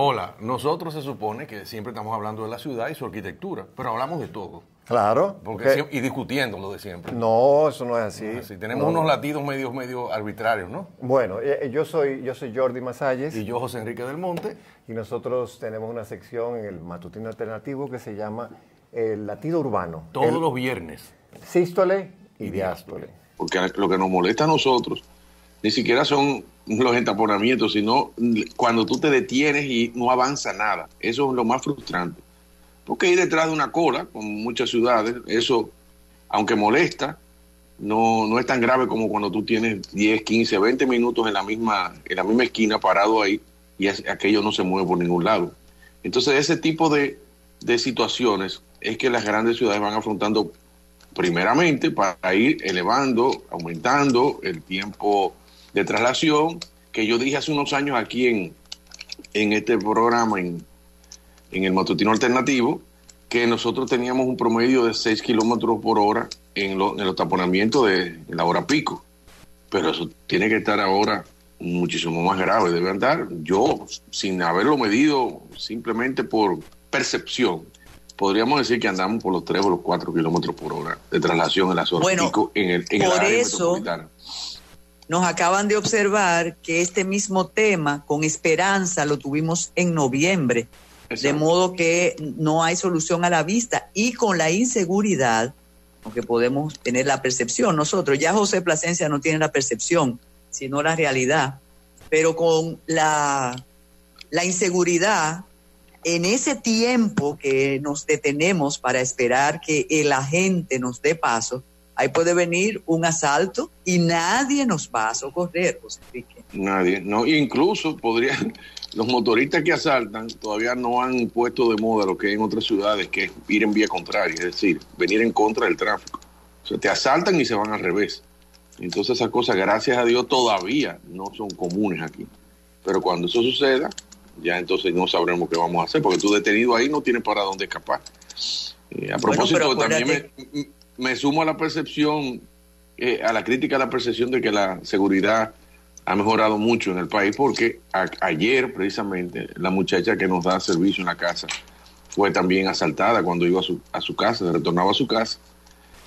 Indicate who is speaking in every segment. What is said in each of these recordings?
Speaker 1: Hola, nosotros se supone que siempre estamos hablando de la ciudad y su arquitectura, pero hablamos de todo.
Speaker 2: Claro.
Speaker 1: Y discutiendo lo de siempre.
Speaker 2: No, eso no es así.
Speaker 1: No es así. Tenemos unos latidos medio arbitrarios, ¿no?
Speaker 2: Bueno, yo soy Jordi Masalles.
Speaker 1: Y yo, José Enrique del Monte.
Speaker 2: Y nosotros tenemos una sección en el Matutino Alternativo que se llama El Latido Urbano.
Speaker 1: Todos los viernes.
Speaker 2: Sístole y diástole.
Speaker 3: Porque lo que nos molesta a nosotros ni siquiera son los entaponamientos, sino cuando tú te detienes y no avanza nada. Eso es lo más frustrante. Porque ir detrás de una cola, como muchas ciudades, eso, aunque molesta, no es tan grave como cuando tú tienes 10, 15, 20 minutos en la misma esquina parado ahí y aquello no se mueve por ningún lado. Entonces, ese tipo de situaciones es que las grandes ciudades van afrontando primeramente para ir elevando, aumentando el tiempo de traslación, que yo dije hace unos años aquí en este programa, en el Matutino Alternativo, que nosotros teníamos un promedio de 6 kilómetros por hora en los taponamientos de la hora pico. Pero eso tiene que estar ahora muchísimo más grave. Debe andar, yo, sin haberlo medido, simplemente por percepción, podríamos decir que andamos por los 3 o los 4 kilómetros por hora de traslación en las horas pico en el área metropolitana.
Speaker 4: Nos acaban de observar que este mismo tema, con Esperanza, lo tuvimos en noviembre. Exacto. De modo que no hay solución a la vista. Y con la inseguridad, aunque podemos tener la percepción nosotros, ya José Plasencia no tiene la percepción, sino la realidad. Pero con la inseguridad, en ese tiempo que nos detenemos para esperar que el agente nos dé paso, ahí puede venir un asalto y nadie nos va a socorrer, José Enrique.
Speaker 3: Nadie, no, incluso los motoristas que asaltan todavía no han puesto de moda lo que hay en otras ciudades, que es ir en vía contraria, es decir, venir en contra del tráfico. O sea, te asaltan y se van al revés. Entonces esas cosas, gracias a Dios, todavía no son comunes aquí. Pero cuando eso suceda, ya entonces no sabremos qué vamos a hacer, porque tú detenido ahí no tienes para dónde escapar. A propósito, también me sumo a la percepción, a la crítica a la percepción de que la seguridad ha mejorado mucho en el país, porque ayer precisamente la muchacha que nos da servicio en la casa fue también asaltada cuando iba a su casa, se retornaba a su casa,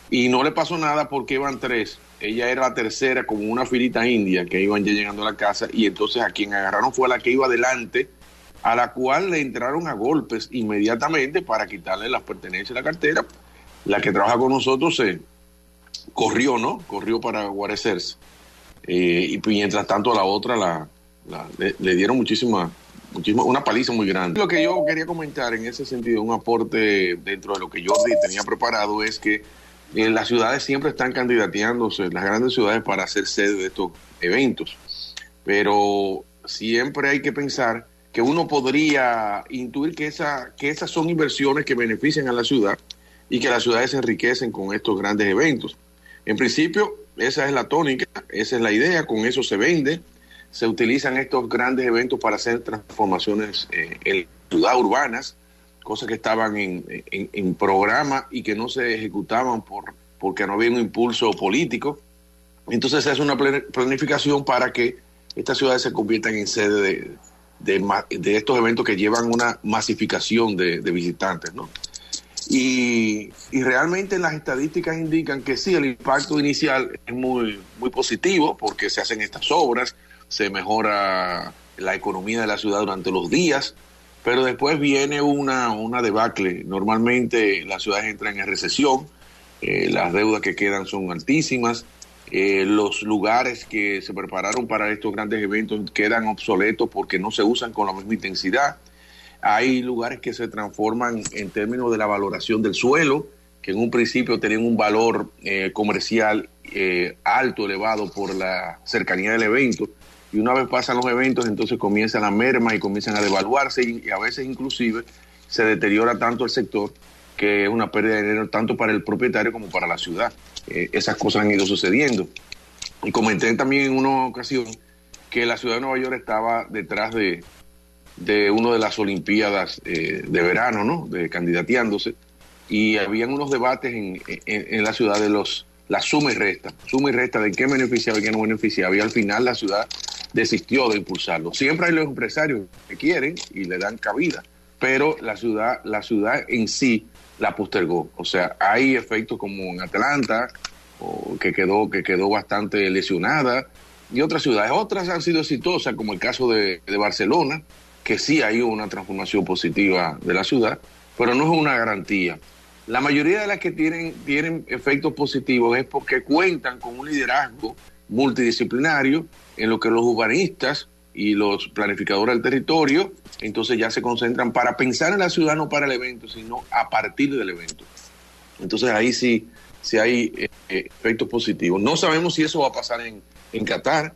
Speaker 3: y no le pasó nada porque iban 3. Ella era la tercera, como una filita india que iban ya llegando a la casa, y entonces a quien agarraron fue a la que iba adelante, a la cual le entraron a golpes inmediatamente para quitarle las pertenencias y la cartera. La que trabaja con nosotros corrió para guarecerse. Y mientras tanto a la otra le dieron una paliza muy grande. Lo que yo quería comentar en ese sentido, un aporte dentro de lo que Jordi tenía preparado, es que las ciudades siempre están candidateándose, las grandes ciudades, para ser sede de estos eventos. Pero siempre hay que pensar que uno podría intuir que esas son inversiones que benefician a la ciudad y que las ciudades se enriquecen con estos grandes eventos. En principio, esa es la tónica, esa es la idea, con eso se vende, se utilizan estos grandes eventos para hacer transformaciones en ciudades urbanas, cosas que estaban en programa y que no se ejecutaban porque no había un impulso político. Entonces se hace una planificación para que estas ciudades se conviertan en sede de estos eventos que llevan una masificación de visitantes, ¿no? Y realmente las estadísticas indican que sí, el impacto inicial es muy, muy positivo, porque se hacen estas obras, se mejora la economía de la ciudad durante los días, pero después viene una debacle. Normalmente las ciudades entran en recesión, las deudas que quedan son altísimas, los lugares que se prepararon para estos grandes eventos quedan obsoletos porque no se usan con la misma intensidad. Hay lugares que se transforman en términos de la valoración del suelo, que en un principio tenían un valor comercial alto, elevado por la cercanía del evento, y una vez pasan los eventos, entonces comienza la merma y comienzan a devaluarse, y a veces inclusive se deteriora tanto el sector que es una pérdida de dinero tanto para el propietario como para la ciudad. Esas cosas han ido sucediendo. Y comenté también en una ocasión que la ciudad de Nueva York estaba detrás de una de las Olimpiadas de verano, ¿no? Candidateándose, y habían unos debates en la ciudad de la suma y resta de qué beneficiaba y qué no beneficiaba, y al final la ciudad desistió de impulsarlo. Siempre hay los empresarios que quieren y le dan cabida, pero la ciudad en sí la postergó. O sea, hay efectos como en Atlanta, que quedó bastante lesionada, y otras ciudades. Otras han sido exitosas, como el caso de Barcelona, que sí hay una transformación positiva de la ciudad, pero no es una garantía. La mayoría de las que tienen efectos positivos es porque cuentan con un liderazgo multidisciplinario en lo que los urbanistas y los planificadores del territorio entonces ya se concentran para pensar en la ciudad, no para el evento, sino a partir del evento. Entonces ahí sí hay efectos positivos. No sabemos si eso va a pasar en Qatar,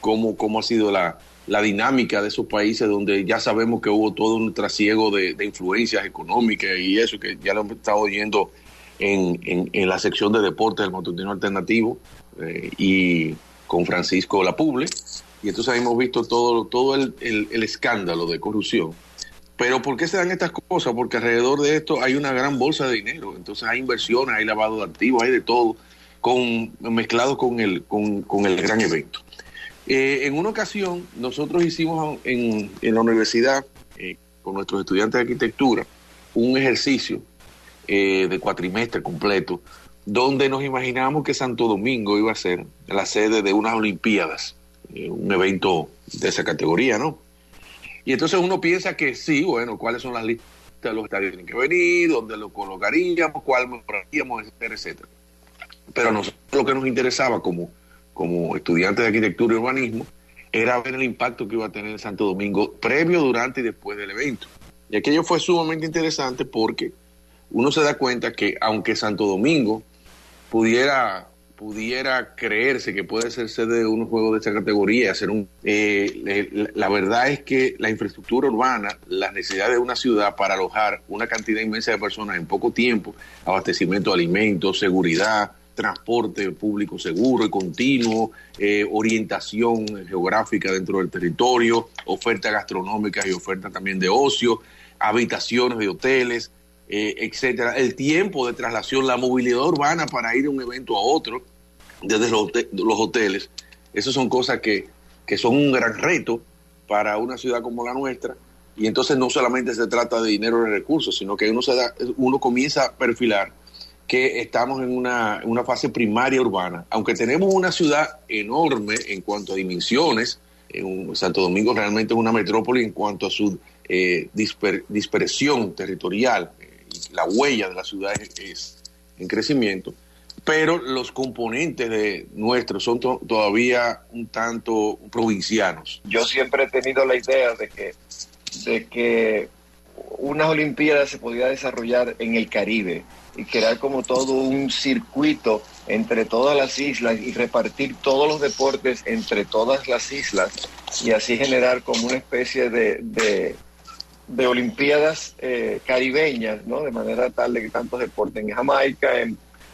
Speaker 3: cómo ha sido la dinámica de esos países donde ya sabemos que hubo todo un trasiego de influencias económicas y eso, que ya lo hemos estado oyendo en la sección de deportes del matutino alternativo y con Francisco Lapuble. Y entonces hemos visto todo el escándalo de corrupción. Pero ¿por qué se dan estas cosas? Porque alrededor de esto hay una gran bolsa de dinero. Entonces hay inversiones, hay lavado de activos, hay de todo, mezclado con el gran evento. En una ocasión, nosotros hicimos en la universidad, con nuestros estudiantes de arquitectura, un ejercicio de cuatrimestre completo, donde nos imaginábamos que Santo Domingo iba a ser la sede de unas Olimpiadas, un evento de esa categoría, ¿no? Y entonces uno piensa que sí, bueno, ¿cuáles son las listas de los estadios que tienen que venir? ¿Dónde lo colocaríamos? ¿Cuál mejoraríamos? Etcétera, etcétera. Pero a nosotros lo que nos interesaba como estudiantes de arquitectura y urbanismo era ver el impacto que iba a tener Santo Domingo previo, durante y después del evento. Y aquello fue sumamente interesante porque uno se da cuenta que aunque Santo Domingo pudiera creerse que puede ser sede de unos juegos de esta categoría, la verdad es que la infraestructura urbana, las necesidades de una ciudad para alojar una cantidad inmensa de personas en poco tiempo, abastecimiento de alimentos, seguridad, transporte público seguro y continuo, orientación geográfica dentro del territorio, ofertas gastronómicas y ofertas también de ocio, habitaciones de hoteles, etcétera, el tiempo de traslación, la movilidad urbana para ir de un evento a otro desde los hoteles. Esas son cosas que son un gran reto para una ciudad como la nuestra, y entonces no solamente se trata de dinero y recursos, sino que uno comienza a perfilar que estamos en una fase primaria urbana. Aunque tenemos una ciudad enorme en cuanto a dimensiones, Santo Domingo realmente es una metrópoli en cuanto a su dispersión territorial, la huella de la ciudad es en crecimiento, pero los componentes nuestros son todavía un tanto provincianos.
Speaker 2: Yo siempre he tenido la idea de que unas Olimpiadas se podía desarrollar en el Caribe y crear como todo un circuito entre todas las islas y repartir todos los deportes entre todas las islas y así generar como una especie de Olimpiadas caribeñas, ¿no? De manera tal de que tantos deportes en Jamaica,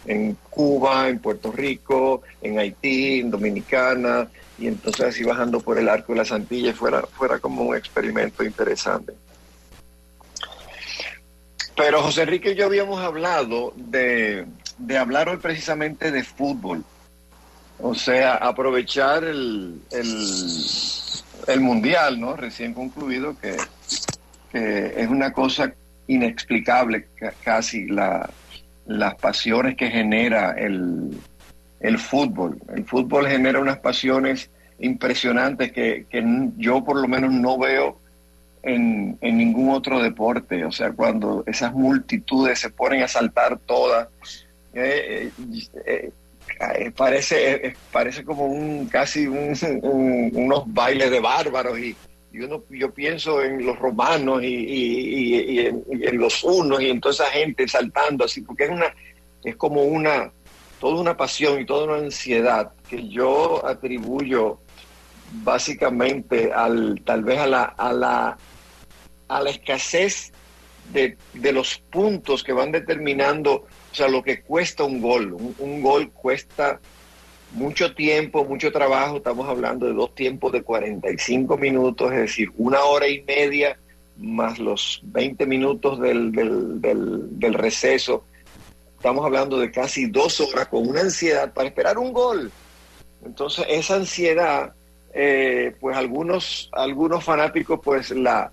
Speaker 2: en Cuba, en Puerto Rico, en Haití, en Dominicana, y entonces así bajando por el arco de las Antillas fuera como un experimento interesante. Pero José Enrique y yo habíamos hablado de hablar hoy precisamente de fútbol. O sea, aprovechar el Mundial, ¿no? Recién concluido, que es una cosa inexplicable casi las pasiones que genera el fútbol. El fútbol genera unas pasiones impresionantes que yo por lo menos no veo en ningún otro deporte. O sea, cuando esas multitudes se ponen a saltar todas, parece como casi unos bailes de bárbaros y yo pienso en los romanos y en los hunos y en toda esa gente saltando así, porque es como toda una pasión y toda una ansiedad que yo atribuyo básicamente tal vez a la escasez de los puntos que van determinando, o sea, lo que cuesta un gol. Un gol cuesta mucho tiempo, mucho trabajo. Estamos hablando de 2 tiempos de 45 minutos, es decir, 1 hora y media más los 20 minutos del receso. Estamos hablando de casi 2 horas con una ansiedad para esperar un gol. Entonces, esa ansiedad pues algunos fanáticos pues la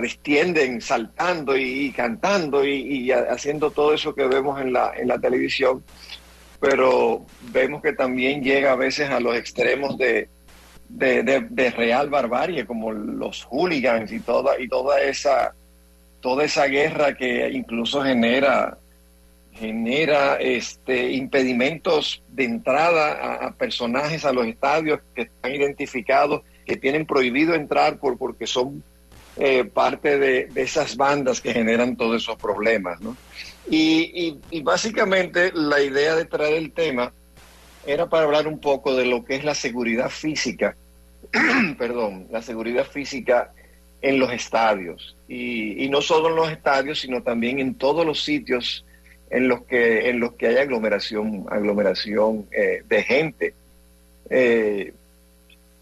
Speaker 2: distienden saltando y cantando y haciendo todo eso que vemos en la televisión, pero vemos que también llega a veces a los extremos de real barbarie, como los hooligans y toda esa guerra que incluso genera impedimentos de entrada a personajes a los estadios que están identificados, que tienen prohibido entrar porque son parte de esas bandas que generan todos esos problemas, ¿no? Y básicamente la idea de traer el tema era para hablar un poco de lo que es la seguridad física, perdón, la seguridad física en los estadios, y no solo en los estadios, sino también en todos los sitios en los que hay aglomeración de gente.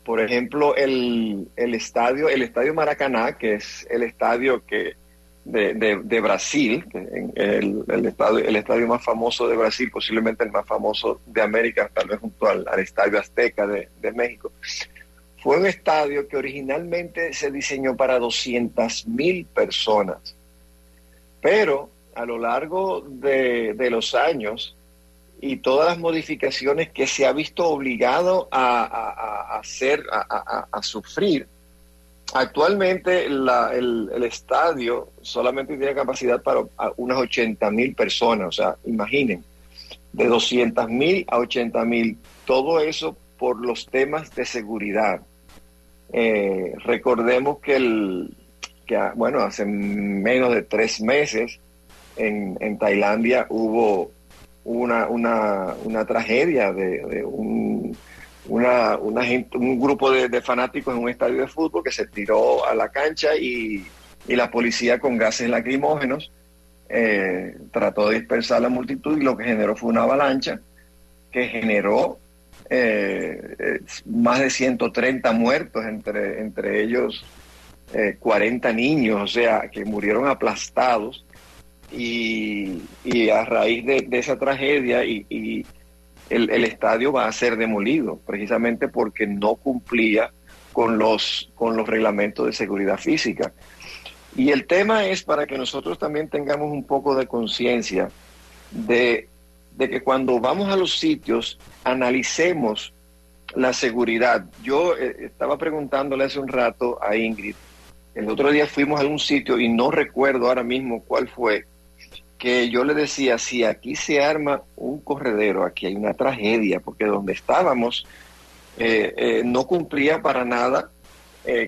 Speaker 2: Por ejemplo, el estadio Maracaná, que es el estadio de Brasil, el estadio más famoso de Brasil, posiblemente el más famoso de América, tal vez junto al Estadio Azteca de México. Fue un estadio que originalmente se diseñó para 200,000 personas, pero a lo largo de los años y todas las modificaciones que se ha visto obligado a sufrir, actualmente el estadio solamente tiene capacidad para unas 80,000 personas. O sea, imaginen, de 200,000 a 80,000, todo eso por los temas de seguridad. Recordemos que hace menos de 3 meses en Tailandia hubo una tragedia de un grupo de fanáticos en un estadio de fútbol que se tiró a la cancha y la policía con gases lacrimógenos trató de dispersar la multitud, y lo que generó fue una avalancha que generó más de 130 muertos, entre ellos 40 niños, o sea, que murieron aplastados. Y a raíz de esa tragedia el estadio va a ser demolido, precisamente porque no cumplía con los reglamentos de seguridad física. Y el tema es para que nosotros también tengamos un poco de conciencia de que cuando vamos a los sitios analicemos la seguridad. Yo estaba preguntándole hace un rato a Ingrid, el otro día fuimos a un sitio y no recuerdo ahora mismo cuál fue, que yo le decía, si aquí se arma un corredero, aquí hay una tragedia, porque donde estábamos no cumplía para nada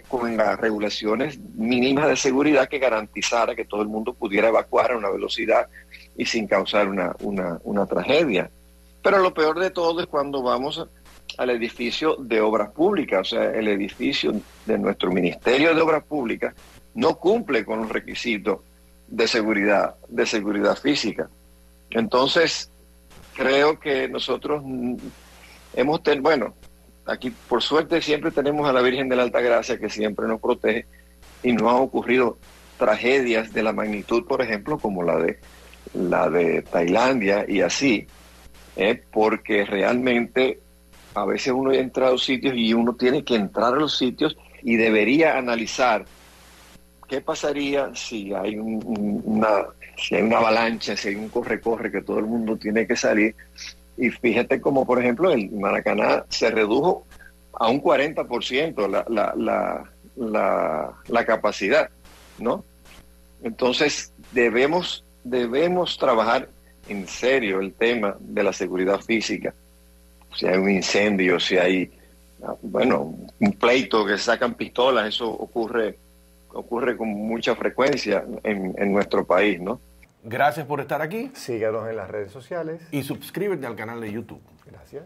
Speaker 2: con las regulaciones mínimas de seguridad que garantizara que todo el mundo pudiera evacuar a una velocidad y sin causar una tragedia. Pero lo peor de todo es cuando vamos al edificio de Obras Públicas, o sea, el edificio de nuestro Ministerio de Obras Públicas no cumple con los requisitos de seguridad física. Entonces, creo que nosotros aquí por suerte siempre tenemos a la Virgen de la Altagracia, que siempre nos protege, y no han ocurrido tragedias de la magnitud, por ejemplo, como la de Tailandia y así, porque realmente a veces uno entra a los sitios y uno tiene que entrar a los sitios y debería analizar qué pasaría si hay una avalancha, si hay un corre-corre que todo el mundo tiene que salir. Y fíjate como, por ejemplo, el Maracaná se redujo a un 40% la capacidad, ¿no? Entonces debemos trabajar en serio el tema de la seguridad física. Si hay un incendio, si hay un pleito que sacan pistolas, eso ocurre con mucha frecuencia en nuestro país, ¿no?
Speaker 1: Gracias por estar aquí.
Speaker 5: Síganos en las redes sociales.
Speaker 1: Y suscríbete al canal de YouTube.
Speaker 5: Gracias.